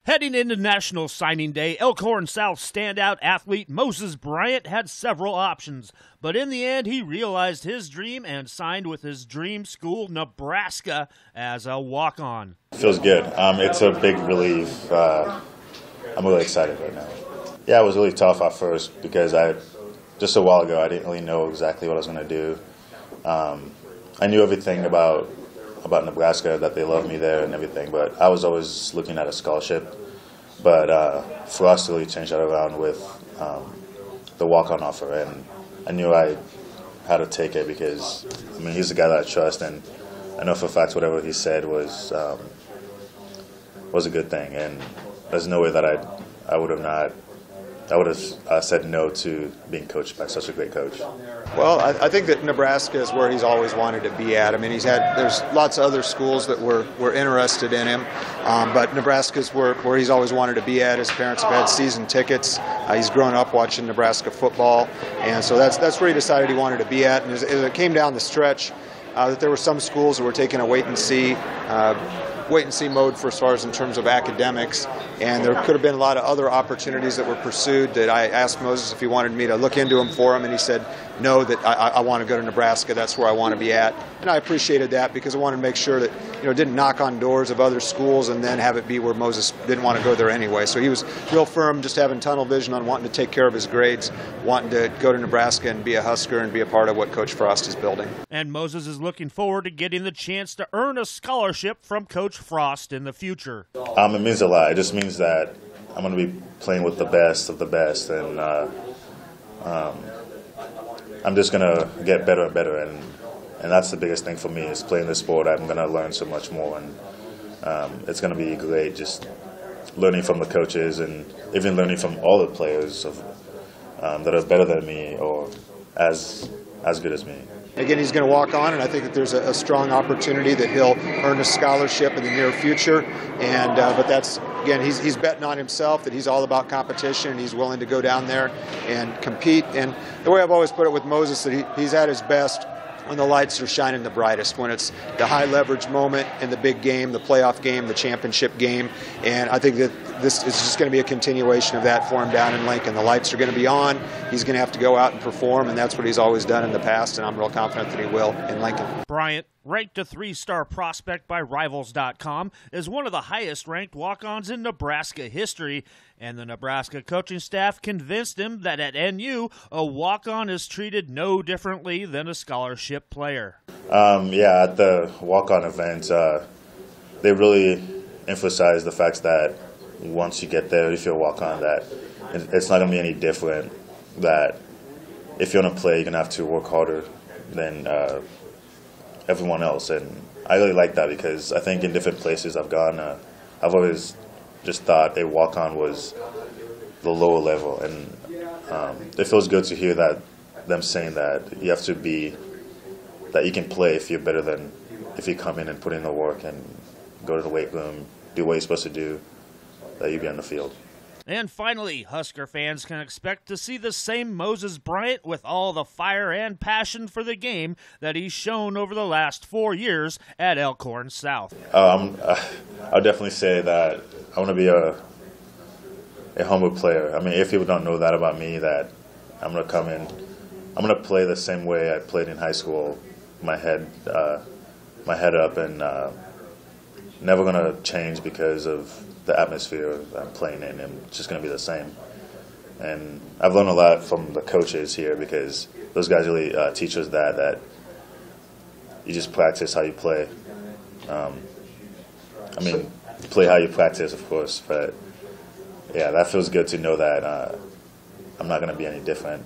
Heading into National Signing Day, Elkhorn South standout athlete Moses Bryant had several options, but in the end he realized his dream and signed with his dream school, Nebraska, as a walk-on. Feels good. It's a big relief. I'm really excited right now. Yeah, it was really tough at first because just a while ago I didn't really know exactly what I was going to do. I knew everything about Nebraska, that they love me there and everything, but I was always looking at a scholarship. But for us to really change that around with the walk-on offer, and I knew I had to take it because, I mean, he's the guy that I trust, and I know for a fact whatever he said was a good thing, and there's no way that I would have said no to being coached by such a great coach. Well, I think that Nebraska is where he's always wanted to be at. I mean, there's lots of other schools that were interested in him, but Nebraska is where he's always wanted to be at. His parents have had season tickets. He's grown up watching Nebraska football, and so that's where he decided he wanted to be at. And as it came down the stretch, that there were some schools that were taking a wait and see mode for as far as in terms of academics, and there could have been a lot of other opportunities that were pursued that I asked Moses if he wanted me to look into them for him, and he said no, that I want to go to Nebraska, that's where I want to be at. And I appreciated that because I wanted to make sure that didn't knock on doors of other schools and then have it be where Moses didn't want to go there anyway. So he was real firm, just having tunnel vision on wanting to take care of his grades, wanting to go to Nebraska and be a Husker and be a part of what Coach Frost is building. And Moses is looking forward to getting the chance to earn a scholarship from Coach Frost in the future. It means a lot. It just means that I'm going to be playing with the best of the best, and I'm just going to get better and better, and that's the biggest thing for me is playing this sport. I'm going to learn so much more, and it's going to be great just learning from the coaches and even learning from all the players that are better than me or as good as me. Again, he's going to walk on, and I think that there's a strong opportunity that he'll earn a scholarship in the near future. And but that's, again, he's betting on himself, that he's all about competition, and he's willing to go down there and compete. And the way I've always put it with Moses, that he's at his best when the lights are shining the brightest, when it's the high leverage moment in the big game, the playoff game, the championship game. And I think that this is just going to be a continuation of that for him down in Lincoln. The lights are going to be on. He's going to have to go out and perform, and that's what he's always done in the past, and I'm real confident that he will in Lincoln. Bryant, ranked a 3-star prospect by Rivals.com, is one of the highest-ranked walk-ons in Nebraska history, and the Nebraska coaching staff convinced him that at NU, a walk-on is treated no differently than a scholarship player. Yeah, at the walk-on event, they really emphasized the fact that once you get there, if you're a walk-on, that it's not going to be any different, that if you want to play, you're going to have to work harder than everyone else. And I really like that because I think in different places I've gone, I've always just thought a walk-on was the lower level, and it feels good to hear them saying that you have to be, that you can play if you're better than if you come in and put in the work and go to the weight room, do what you're supposed to do, that you be on the field. And finally, Husker fans can expect to see the same Moses Bryant with all the fire and passion for the game that he's shown over the last 4 years at Elkhorn South. I'll definitely say that I want to be a humble player. I mean, if people don't know that about me, that I'm going to come in, I'm going to play the same way I played in high school, my head up, and never going to change because of the atmosphere I'm playing in. I'm just going to be the same. And I've learned a lot from the coaches here because those guys really teach us that you just practice how you play. I mean, play how you practice, of course, but yeah, that feels good to know that I'm not going to be any different.